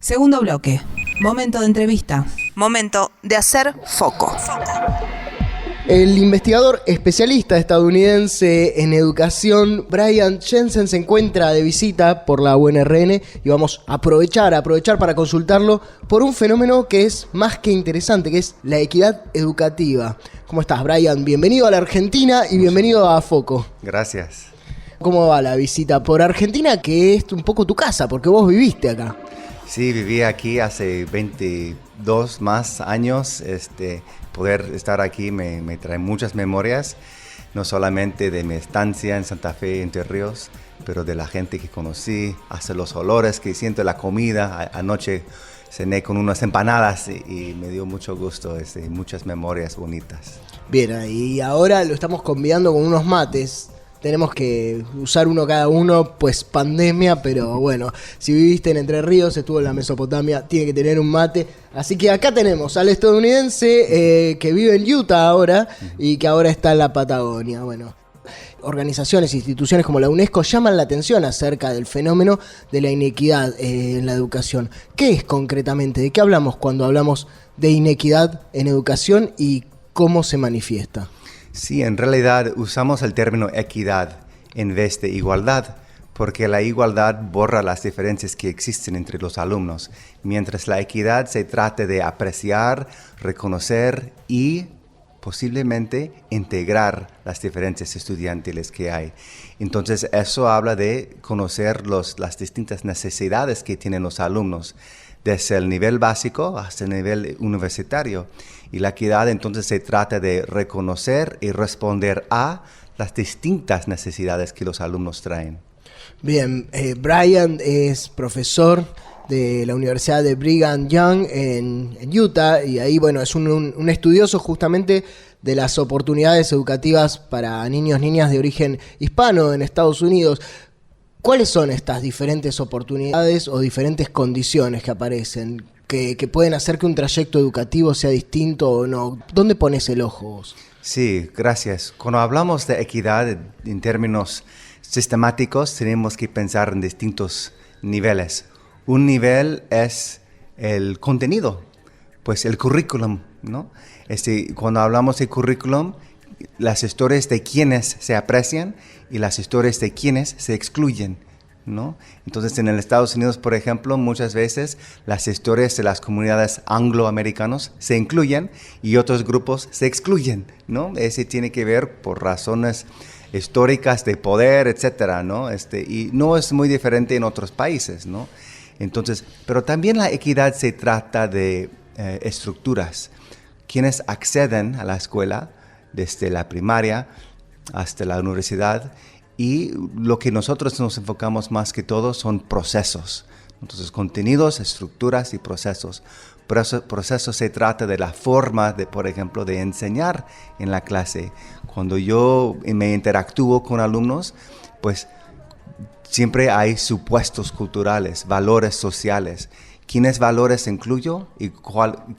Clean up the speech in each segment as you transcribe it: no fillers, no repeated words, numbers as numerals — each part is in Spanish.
Segundo bloque. Momento de entrevista. Momento de hacer foco. El investigador especialista estadounidense en educación, Brian Jensen, se encuentra de visita por la UNRN y vamos a aprovechar para consultarlo por un fenómeno que es más que interesante, que es la equidad educativa. ¿Cómo estás, Brian? Bienvenido a la Argentina y bienvenido a Foco. Gracias. ¿Cómo va la visita por Argentina, que es un poco tu casa, porque vos viviste acá? Sí, viví aquí hace 22 más años. Poder estar aquí me trae muchas memorias, no solamente de mi estancia en Santa Fe, Entre Ríos, pero de la gente que conocí, hasta los olores que siento, la comida. Anoche cené con unas empanadas y me dio mucho gusto, muchas memorias bonitas. Bien, y ahora lo estamos convidando con unos mates. Tenemos que usar uno cada uno, pues pandemia, pero bueno, si viviste en Entre Ríos, estuvo en la Mesopotamia, tiene que tener un mate. Así que acá tenemos al estadounidense que vive en Utah ahora y que ahora está en la Patagonia. Bueno, organizaciones e instituciones como la UNESCO llaman la atención acerca del fenómeno de la inequidad en la educación. ¿Qué es concretamente? ¿De qué hablamos cuando hablamos de inequidad en educación y cómo se manifiesta? Sí, en realidad usamos el término equidad en vez de igualdad, porque la igualdad borra las diferencias que existen entre los alumnos, mientras la equidad se trata de apreciar, reconocer y posiblemente integrar las diferencias estudiantiles que hay. Entonces eso habla de conocer las distintas necesidades que tienen los alumnos, desde el nivel básico hasta el nivel universitario. Y la equidad entonces se trata de reconocer y responder a las distintas necesidades que los alumnos traen. Bien, Brian es profesor de la Universidad de Brigham Young en Utah y ahí, bueno, es un estudioso justamente de las oportunidades educativas para niños, niñas de origen hispano en Estados Unidos. ¿Cuáles son estas diferentes oportunidades o diferentes condiciones que aparecen, que pueden hacer que un trayecto educativo sea distinto o no? ¿Dónde pones el ojo vos? Sí, gracias. Cuando hablamos de equidad en términos sistemáticos, tenemos que pensar en distintos niveles. Un nivel es el contenido, pues el currículum, ¿no? Cuando hablamos de currículum, las historias de quienes se aprecian y las historias de quienes se excluyen, ¿no? Entonces, en los Estados Unidos, por ejemplo, muchas veces las historias de las comunidades angloamericanos se incluyen y otros grupos se excluyen, ¿no? Ese tiene que ver por razones históricas de poder, etcétera, ¿no? Y no es muy diferente en otros países, ¿no? Entonces, pero también la equidad se trata de estructuras. Quienes acceden a la escuela desde la primaria hasta la universidad, y lo que nosotros nos enfocamos más que todo son procesos. Entonces, contenidos, estructuras y procesos. Procesos se trata de la forma de, por ejemplo, de enseñar en la clase. Cuando yo me interactúo con alumnos, pues siempre hay supuestos culturales, valores sociales. ¿Quiénes valores incluyo y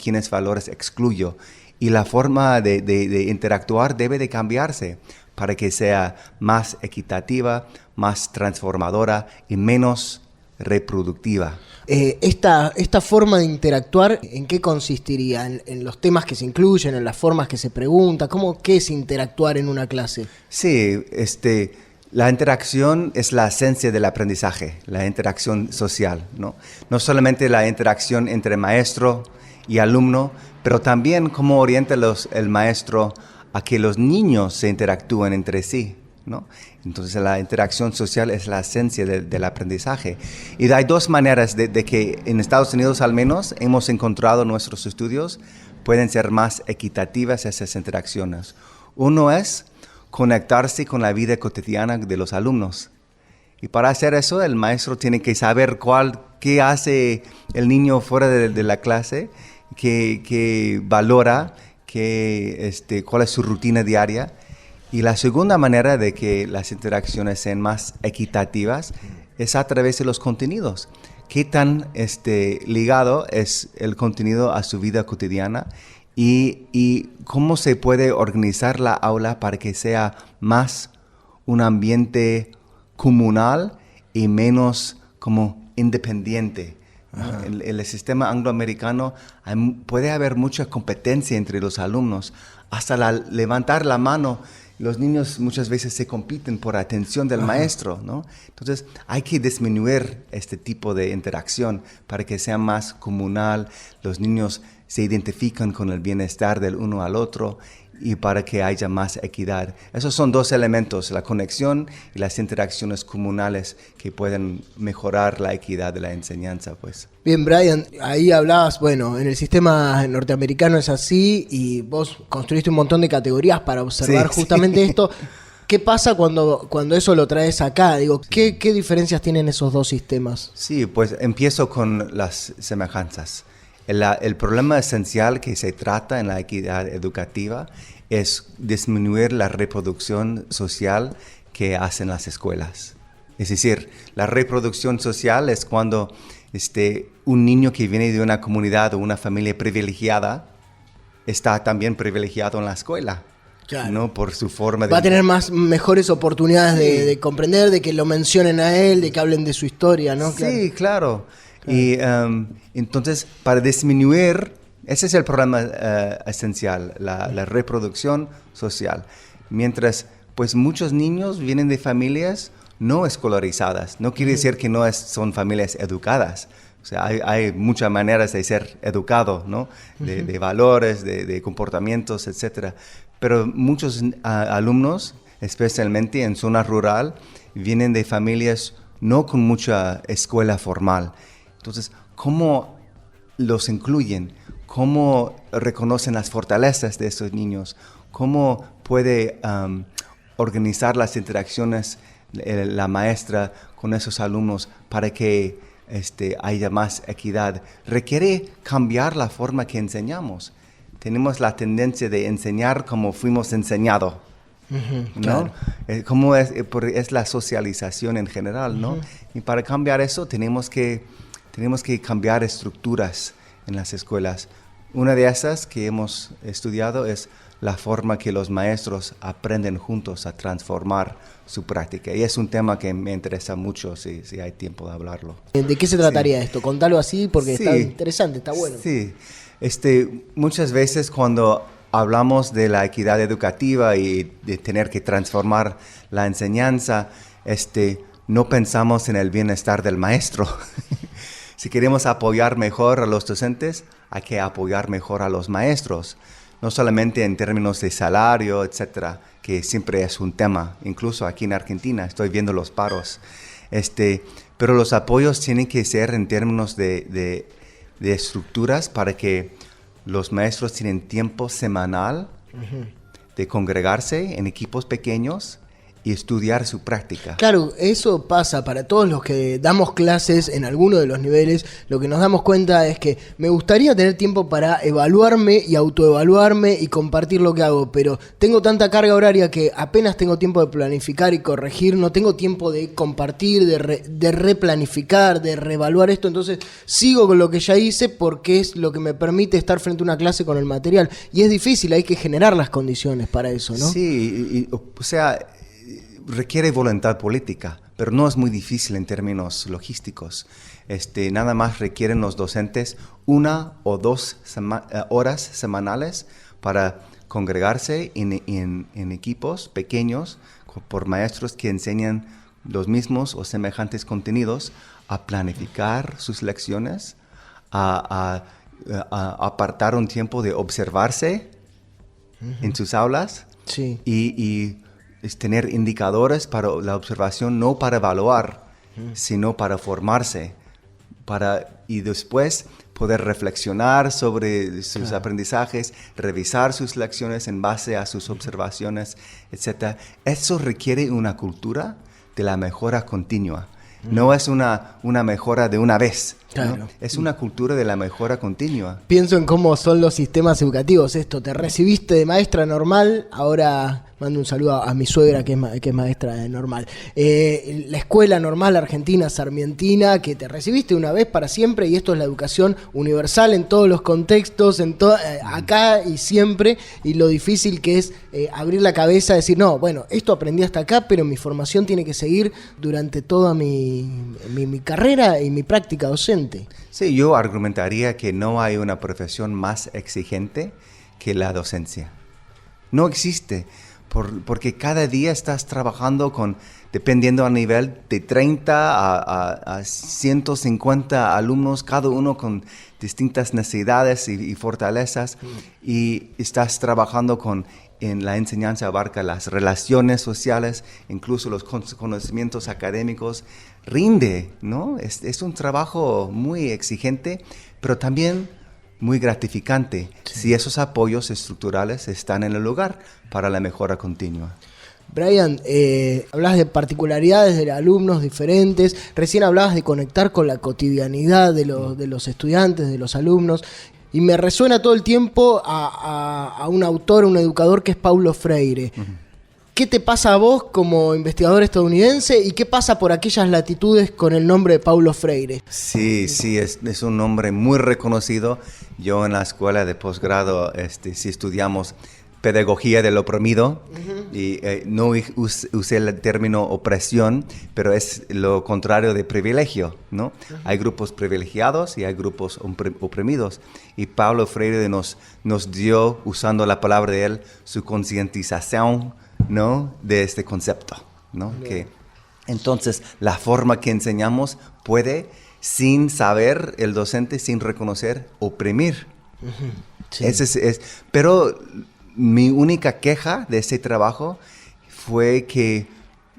quiénes valores excluyo? Y la forma de interactuar debe de cambiarse para que sea más equitativa, más transformadora y menos reproductiva. Esta forma de interactuar, ¿en qué consistiría? ¿En los temas que se incluyen, en las formas que se pregunta? ¿Qué es interactuar en una clase? Sí, la interacción es la esencia del aprendizaje, la interacción social, ¿no? No solamente la interacción entre maestro y alumno, pero también cómo orienta el maestro a que los niños se interactúen entre sí, ¿no? Entonces la interacción social es la esencia del aprendizaje. Y hay dos maneras de que en Estados Unidos al menos hemos encontrado en nuestros estudios pueden ser más equitativas esas interacciones. Uno es conectarse con la vida cotidiana de los alumnos. Y para hacer eso el maestro tiene que saber qué hace el niño fuera de la clase, qué valora, cuál es su rutina diaria. Y la segunda manera de que las interacciones sean más equitativas es a través de los contenidos. ¿Qué tan ligado es el contenido a su vida cotidiana? Y cómo se puede organizar la aula para que sea más un ambiente comunal y menos como independiente. ¿no? En el sistema angloamericano puede haber mucha competencia entre los alumnos. Hasta levantar la mano, los niños muchas veces se compiten por atención del maestro, ¿no? Entonces hay que disminuir este tipo de interacción para que sea más comunal, los niños se identifican con el bienestar del uno al otro y para que haya más equidad. Esos son dos elementos, la conexión y las interacciones comunales que pueden mejorar la equidad de la enseñanza, pues. Bien, Brian, ahí hablabas, bueno, en el sistema norteamericano es así y vos construiste un montón de categorías para observar justamente esto. ¿Qué pasa cuando eso lo traes acá? Digo, ¿qué diferencias tienen esos dos sistemas? Sí, pues empiezo con las semejanzas. El problema esencial que se trata en la equidad educativa es disminuir la reproducción social que hacen las escuelas. Es decir, la reproducción social es cuando un niño que viene de una comunidad o una familia privilegiada está también privilegiado en la escuela. Claro. ¿No? Por su forma de... Va a tener mejores oportunidades de comprender, de que lo mencionen a él, de que hablen de su historia, ¿no? Sí, claro. Y entonces, para disminuir, ese es el problema esencial, la reproducción social. Mientras, pues muchos niños vienen de familias no escolarizadas. No quiere decir que son familias educadas. O sea, hay muchas maneras de ser educado, ¿no? De valores, de comportamientos, etcétera. Pero muchos alumnos, especialmente en zona rural, vienen de familias no con mucha escuela formal. Entonces, ¿cómo los incluyen? ¿Cómo reconocen las fortalezas de esos niños? ¿Cómo puede organizar las interacciones la maestra con esos alumnos para que haya más equidad? Requiere cambiar la forma que enseñamos. Tenemos la tendencia de enseñar como fuimos enseñados, ¿no? Claro. Como es la socialización en general, ¿no? Y para cambiar eso tenemos que cambiar estructuras en las escuelas. Una de esas que hemos estudiado es la forma que los maestros aprenden juntos a transformar su práctica. Y es un tema que me interesa mucho, si hay tiempo de hablarlo. ¿De qué se trataría esto? Contalo así porque está interesante, está bueno. Sí, muchas veces cuando hablamos de la equidad educativa y de tener que transformar la enseñanza, no pensamos en el bienestar del maestro. Si queremos apoyar mejor a los docentes, hay que apoyar mejor a los maestros. No solamente en términos de salario, etcétera, que siempre es un tema. Incluso aquí en Argentina estoy viendo los paros. Pero los apoyos tienen que ser en términos de estructuras para que los maestros tienen tiempo semanal de congregarse en equipos pequeños y estudiar su práctica. Claro, eso pasa para todos los que damos clases en alguno de los niveles. Lo que nos damos cuenta es que me gustaría tener tiempo para evaluarme y autoevaluarme y compartir lo que hago, pero tengo tanta carga horaria que apenas tengo tiempo de planificar y corregir, no tengo tiempo de compartir, de replanificar, de reevaluar esto, entonces sigo con lo que ya hice porque es lo que me permite estar frente a una clase con el material. Y es difícil, hay que generar las condiciones para eso, ¿no? Sí, o sea, requiere voluntad política, pero no es muy difícil en términos logísticos. Nada más requieren los docentes 1 o 2 horas semanales para congregarse en equipos pequeños por maestros que enseñan los mismos o semejantes contenidos, a planificar sus lecciones, a apartar un tiempo de observarse en sus aulas y es tener indicadores para la observación, no para evaluar, sino para formarse, y después poder reflexionar sobre sus aprendizajes, revisar sus lecciones en base a sus observaciones, etc. Eso requiere una cultura de la mejora continua. No es una mejora de una vez, claro, ¿no? Es una cultura de la mejora continua. Pienso en cómo son los sistemas educativos. Te recibiste de maestra normal, ahora mando un saludo a mi suegra que es maestra de normal. La escuela normal argentina, sarmientina, que te recibiste una vez para siempre, y esto es la educación universal en todos los contextos, acá y siempre, y lo difícil que es abrir la cabeza, decir, no, bueno, esto aprendí hasta acá, pero mi formación tiene que seguir durante toda mi carrera y mi práctica docente. exigente. Sí, yo argumentaría que no hay una profesión más exigente que la docencia. No existe, porque cada día estás trabajando dependiendo del nivel, de 30 a 150 alumnos, cada uno con distintas necesidades y fortalezas, y estás trabajando en la enseñanza abarca las relaciones sociales, incluso los conocimientos académicos. Rinde, ¿no? Es un trabajo muy exigente, pero también muy gratificante, si esos apoyos estructurales están en el lugar para la mejora continua. Brian, hablas de particularidades de alumnos diferentes, recién hablabas de conectar con la cotidianidad de los estudiantes, de los alumnos, y me resuena todo el tiempo a un autor, un educador que es Paulo Freire. Uh-huh. ¿Qué te pasa a vos como investigador estadounidense y qué pasa por aquellas latitudes con el nombre de Paulo Freire? Sí, es un nombre muy reconocido. Yo en la escuela de posgrado sí estudiamos pedagogía del oprimido, uh-huh, y no usé el término opresión, pero es lo contrario de privilegio, ¿no? Uh-huh. Hay grupos privilegiados y hay grupos oprimidos. Y Paulo Freire nos dio, usando la palabra de él, su concientización, ¿no?, de este concepto, ¿no? Yeah. Que entonces la forma que enseñamos puede, sin saber el docente, sin reconocer, oprimir. Uh-huh. Sí. Pero mi única queja de ese trabajo fue que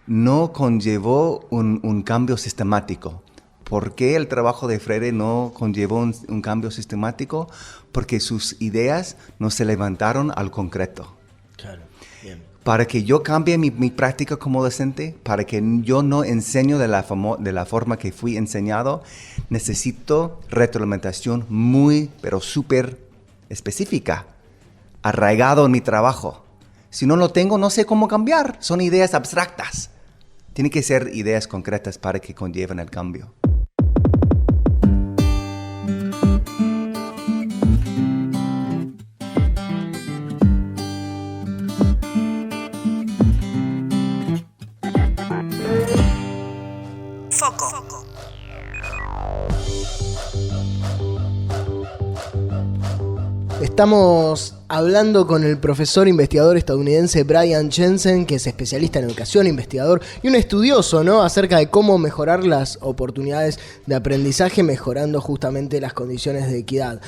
no conllevó un cambio sistemático. ¿Por qué el trabajo de Freire no conllevó un cambio sistemático? Porque sus ideas no se levantaron al concreto. Claro. Bien. Para que yo cambie mi práctica como docente, para que yo no enseño de la forma que fui enseñado, necesito retroalimentación pero súper específica, arraigado en mi trabajo. Si no lo tengo, no sé cómo cambiar. Son ideas abstractas. Tienen que ser ideas concretas para que conlleven el cambio. Foco. Estamos hablando con el profesor investigador estadounidense Brian Jensen, que es especialista en educación, investigador y un estudioso, ¿no?, acerca de cómo mejorar las oportunidades de aprendizaje, mejorando justamente las condiciones de equidad.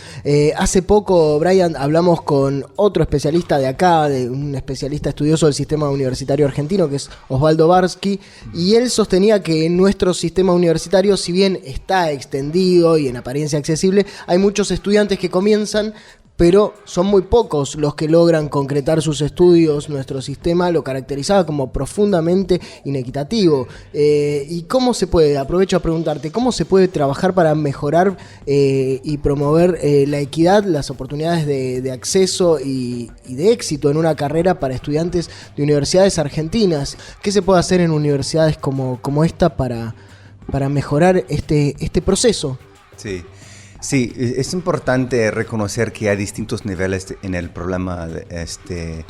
Hace poco, Brian, hablamos con otro especialista de acá, un especialista estudioso del sistema universitario argentino, que es Osvaldo Barsky, y él sostenía que nuestro sistema universitario, si bien está extendido y en apariencia accesible, hay muchos estudiantes que comienzan, pero son muy pocos los que logran concretar sus estudios. Nuestro sistema lo caracterizaba como profundamente inequitativo. ¿Y cómo se puede? Aprovecho a preguntarte, ¿cómo se puede trabajar para mejorar y promover la equidad, las oportunidades de acceso y de éxito en una carrera para estudiantes de universidades argentinas? ¿Qué se puede hacer en universidades como esta para mejorar este proceso? Sí, es importante reconocer que hay distintos niveles en el problema de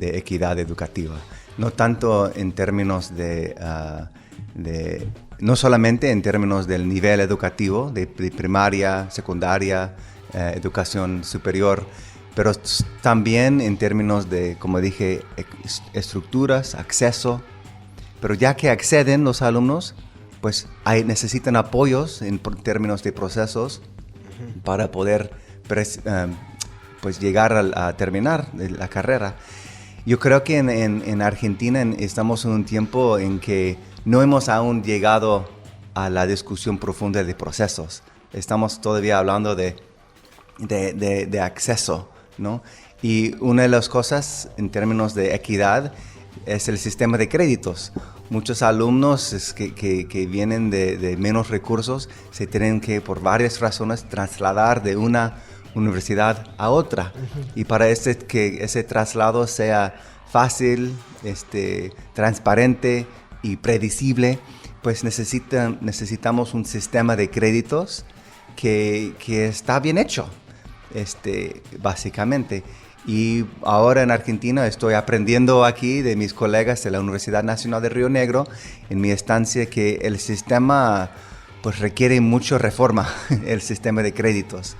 equidad educativa. No tanto en términos no solamente en términos del nivel educativo, de primaria, secundaria, educación superior, pero también en términos de, como dije, estructuras, acceso. Pero ya que acceden los alumnos, pues necesitan apoyos en términos de procesos, uh-huh, para poder pues llegar a terminar la carrera. Yo creo que en Argentina estamos en un tiempo en que no hemos aún llegado a la discusión profunda de procesos. Estamos todavía hablando de acceso, ¿no? Y una de las cosas en términos de equidad es el sistema de créditos. Muchos alumnos que vienen de menos recursos se tienen que, por varias razones, trasladar de una universidad a otra. Uh-huh. Y para que ese traslado sea fácil, transparente y predecible, pues necesitamos un sistema de créditos que está bien hecho, básicamente. Y ahora en Argentina estoy aprendiendo aquí de mis colegas de la Universidad Nacional de Río Negro, en mi estancia, que el sistema pues requiere mucha reforma, el sistema de créditos,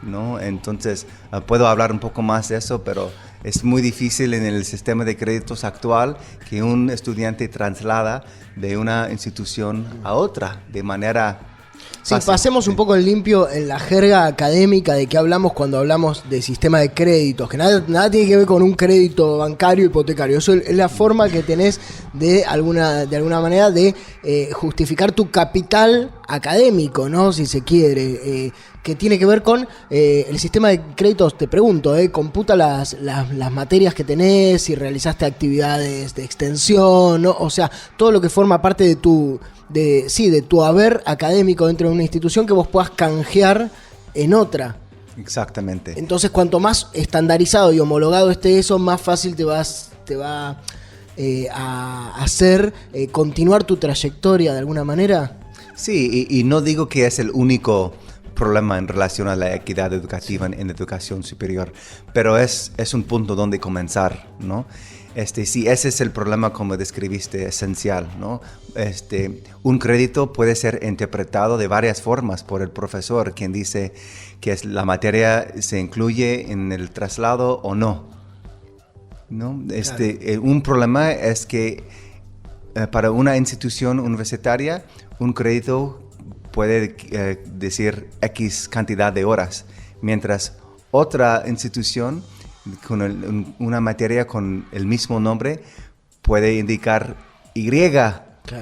¿no? Entonces, puedo hablar un poco más de eso, pero es muy difícil en el sistema de créditos actual que un estudiante traslada de una institución a otra de manera Sí, fácil. pasemos un poco en limpio en la jerga académica de qué hablamos cuando hablamos de sistema de créditos, que nada tiene que ver con un crédito bancario hipotecario. Eso es la forma que tenés de alguna manera de justificar tu capital académico, ¿no? Si se quiere, que tiene que ver con el sistema de créditos. Te pregunto, computa las materias que tenés, si realizaste actividades de extensión, ¿no? O sea, todo lo que forma parte de tu haber académico dentro de una institución que vos puedas canjear en otra. Exactamente. Entonces, cuanto más estandarizado y homologado esté eso, más fácil te va a hacer continuar tu trayectoria de alguna manera. Sí, y no digo que es el único problema en relación a la equidad educativa en educación superior, pero es un punto donde comenzar, ¿no? Sí, ese es el problema, como describiste, esencial, ¿no? Un crédito puede ser interpretado de varias formas por el profesor, quien dice que la materia se incluye en el traslado o no, ¿no? Claro. Un problema es que para una institución universitaria, un crédito puede decir X cantidad de horas, mientras otra institución con una materia con el mismo nombre puede indicar Y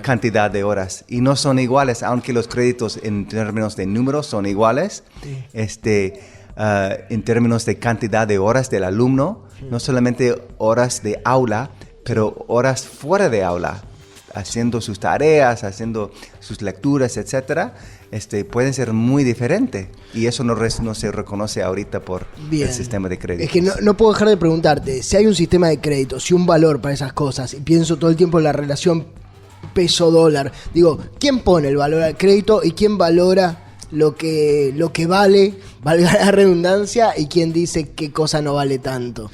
cantidad de horas, y no son iguales, aunque los créditos en términos de números son iguales. Sí. En términos de cantidad de horas del alumno, no solamente horas de aula, pero horas fuera de aula, haciendo sus tareas, haciendo sus lecturas, etcétera, pueden ser muy diferentes, y eso no se reconoce ahorita por el sistema de créditos. Es que no puedo dejar de preguntarte, si hay un sistema de créditos y un valor para esas cosas, y pienso todo el tiempo en la relación peso-dólar, digo, ¿quién pone el valor al crédito y quién valora lo que vale, valga la redundancia, y quién dice qué cosa no vale tanto?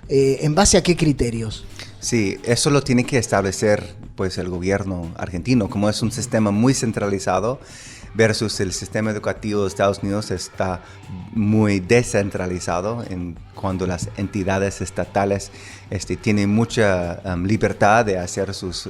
¿En base a qué criterios? Sí, eso lo tiene que establecer pues el gobierno argentino, como es un sistema muy centralizado versus el sistema educativo de Estados Unidos está muy descentralizado, cuando las entidades estatales tienen mucha libertad de hacer sus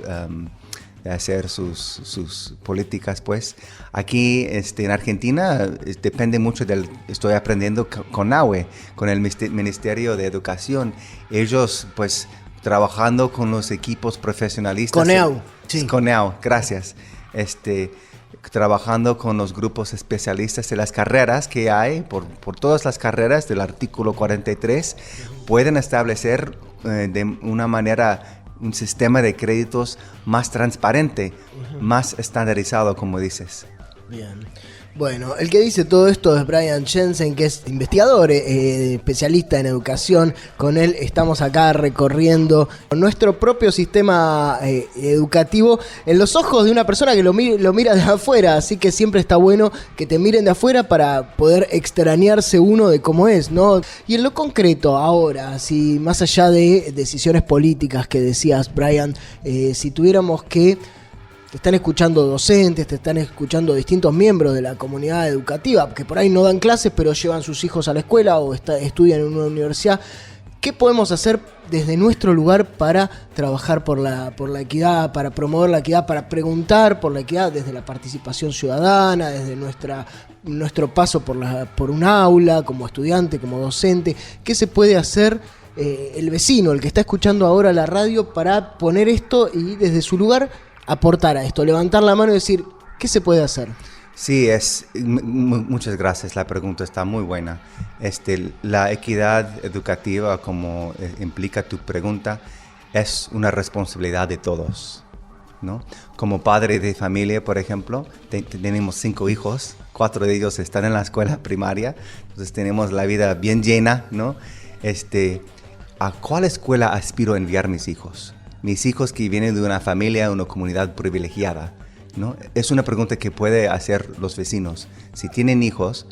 políticas, pues. Aquí en Argentina depende mucho estoy aprendiendo con NAHUE, con el Ministerio de Educación. Ellos pues trabajando con los equipos profesionalistas. CONEAU, sí. CONEAU, gracias. Trabajando con los grupos especialistas de las carreras que hay, por todas las carreras del artículo 43, pueden establecer de una manera un sistema de créditos más transparente, más estandarizado, como dices. Bien. Bueno, el que dice todo esto es Brian Jensen, que es investigador, especialista en educación. Con él estamos acá recorriendo nuestro propio sistema educativo en los ojos de una persona que lo mira de afuera, así que siempre está bueno que te miren de afuera para poder extrañarse uno de cómo es, ¿no? Y en lo concreto, ahora, si más allá de decisiones políticas que decías, Brian, si tuviéramos que... Te están escuchando docentes, te están escuchando distintos miembros de la comunidad educativa, que por ahí no dan clases, pero llevan sus hijos a la escuela o estudian en una universidad. ¿Qué podemos hacer desde nuestro lugar para trabajar por la equidad, para promover la equidad, para preguntar por la equidad desde la participación ciudadana, desde nuestro paso por un aula, como estudiante, como docente? ¿Qué se puede hacer el vecino, el que está escuchando ahora la radio, para poner esto y desde su lugar aportar a esto, levantar la mano y decir, ¿qué se puede hacer? Sí, muchas gracias, la pregunta está muy buena. La equidad educativa, como implica tu pregunta, es una responsabilidad de todos, ¿no? Como padre de familia, por ejemplo, tenemos 5 hijos, 4 de ellos están en la escuela primaria, entonces tenemos la vida bien llena, ¿no? ¿A cuál escuela aspiro a enviar mis hijos? Mis hijos que vienen de una familia, una comunidad privilegiada, ¿no? Es una pregunta que puede hacer los vecinos. Si tienen hijos,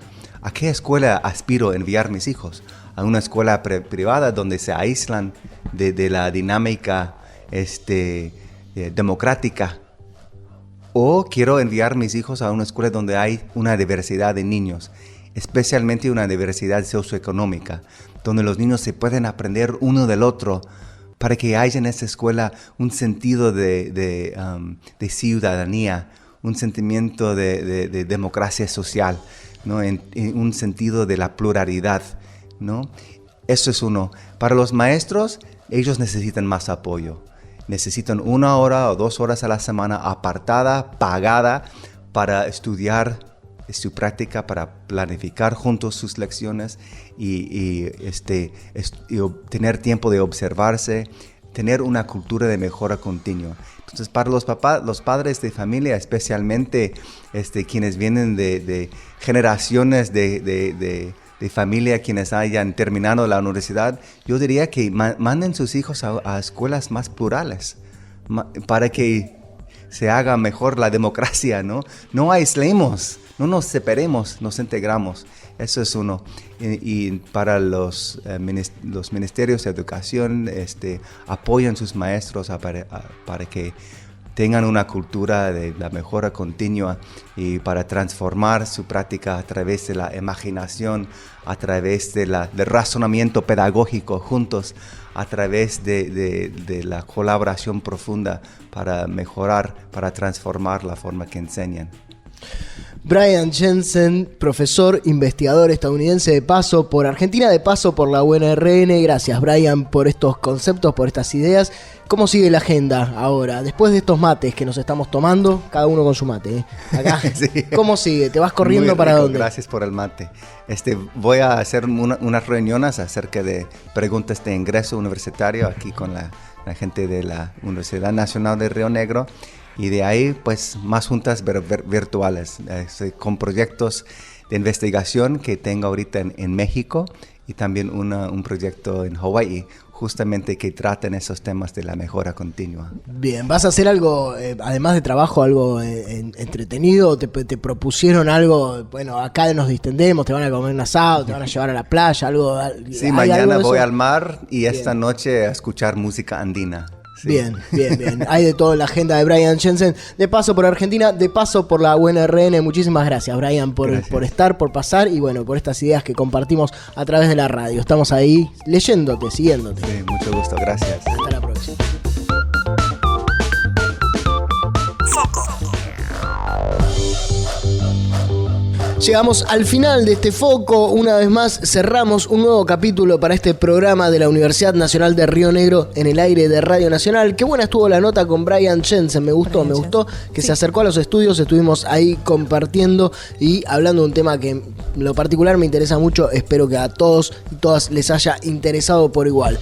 ¿A qué escuela aspiro a enviar mis hijos? ¿A una escuela privada donde se aíslan de la dinámica democrática? ¿O quiero enviar mis hijos a una escuela donde hay una diversidad de niños, especialmente una diversidad socioeconómica, donde los niños se pueden aprender uno del otro, para que haya en esta escuela un sentido de ciudadanía, un sentimiento de democracia social, ¿no? En un sentido de la pluralidad, ¿no? Eso es uno. Para los maestros, ellos necesitan más apoyo. Necesitan 1 hora o 2 horas a la semana apartada, pagada, para estudiar su práctica, para planificar juntos sus lecciones y tener tiempo de observarse, tener una cultura de mejora continua. Entonces, para los padres de familia, especialmente quienes vienen de generaciones de familia, quienes hayan terminado la universidad, yo diría que manden sus hijos a escuelas más plurales, para que se haga mejor la democracia, ¿no? No aislemos, no nos separemos, nos integramos. Eso es uno. Y para los ministerios de educación, apoyan sus maestros para que tengan una cultura de la mejora continua y para transformar su práctica a través de la imaginación, a través del razonamiento pedagógico juntos, a través de la colaboración profunda para mejorar, para transformar la forma que enseñan. Brian Jensen, profesor, investigador estadounidense, de paso por Argentina, de paso por la UNRN. Gracias, Brian, por estos conceptos, por estas ideas. ¿Cómo sigue la agenda ahora? Después de estos mates que nos estamos tomando, cada uno con su mate, ¿eh? Acá. Sí. ¿Cómo sigue? ¿Te vas corriendo Muy para rico, dónde? Gracias por el mate. Voy a hacer unas reuniones acerca de preguntas de ingreso universitario aquí con la gente de la Universidad Nacional de Río Negro. Y de ahí, pues, más juntas virtuales, con proyectos de investigación que tengo ahorita en México y también un proyecto en Hawái, justamente que traten esos temas de la mejora continua. Bien, ¿vas a hacer algo, además de trabajo, algo entretenido? ¿Te propusieron algo? Bueno, acá nos distendemos, te van a comer un asado, te van a llevar a la playa, algo. Sí, mañana voy al mar y esta noche a escuchar música andina. Sí. Bien. Hay de todo en la agenda de Brian Jensen. De paso por Argentina, de paso por la UNRN. Muchísimas gracias, Brian, por estar, por pasar y bueno, por estas ideas que compartimos a través de la radio. Estamos ahí leyéndote, siguiéndote. Sí, mucho gusto, gracias. Hasta la próxima. Llegamos al final de este foco. Una vez más cerramos un nuevo capítulo para este programa de la Universidad Nacional de Río Negro en el aire de Radio Nacional. Qué buena estuvo la nota con Brian Jensen. Me gustó que se acercó a los estudios. Estuvimos ahí compartiendo y hablando de un tema que en lo particular me interesa mucho. Espero que a todos y todas les haya interesado por igual.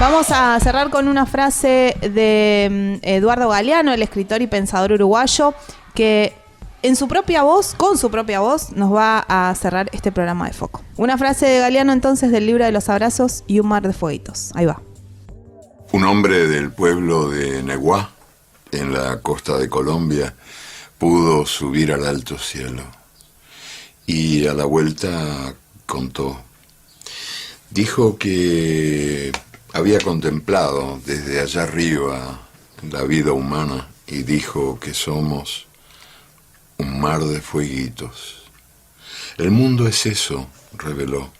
Vamos a cerrar con una frase de Eduardo Galeano, el escritor y pensador uruguayo, que con su propia voz, nos va a cerrar este programa de Foco. Una frase de Galeano entonces del libro de los abrazos y un mar de fueguitos. Ahí va. Un hombre del pueblo de Neguá, en la costa de Colombia, pudo subir al alto cielo. Y a la vuelta contó. Dijo que había contemplado desde allá arriba la vida humana y dijo que somos un mar de fueguitos. El mundo es eso, reveló.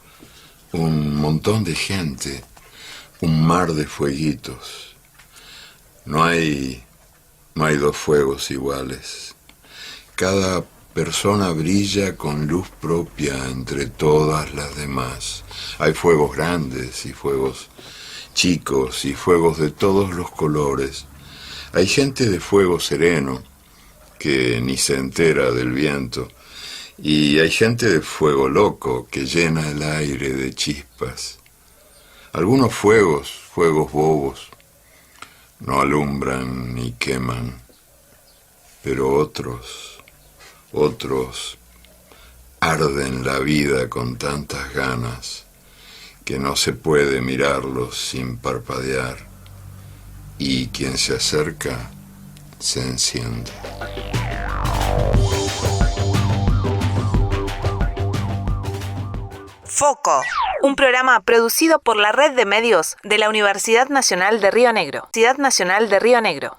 Un montón de gente, un mar de fueguitos. No hay 2 fuegos iguales. Cada persona brilla con luz propia entre todas las demás. Hay fuegos grandes y fuegos chicos y fuegos de todos los colores. Hay gente de fuego sereno que ni se entera del viento, y hay gente de fuego loco que llena el aire de chispas. Algunos fuegos bobos, no alumbran ni queman, pero otros arden la vida con tantas ganas que no se puede mirarlos sin parpadear, y quien se acerca se enciende. Foco. Un programa producido por la Red de Medios de la Universidad Nacional de Río Negro. Universidad Nacional de Río Negro.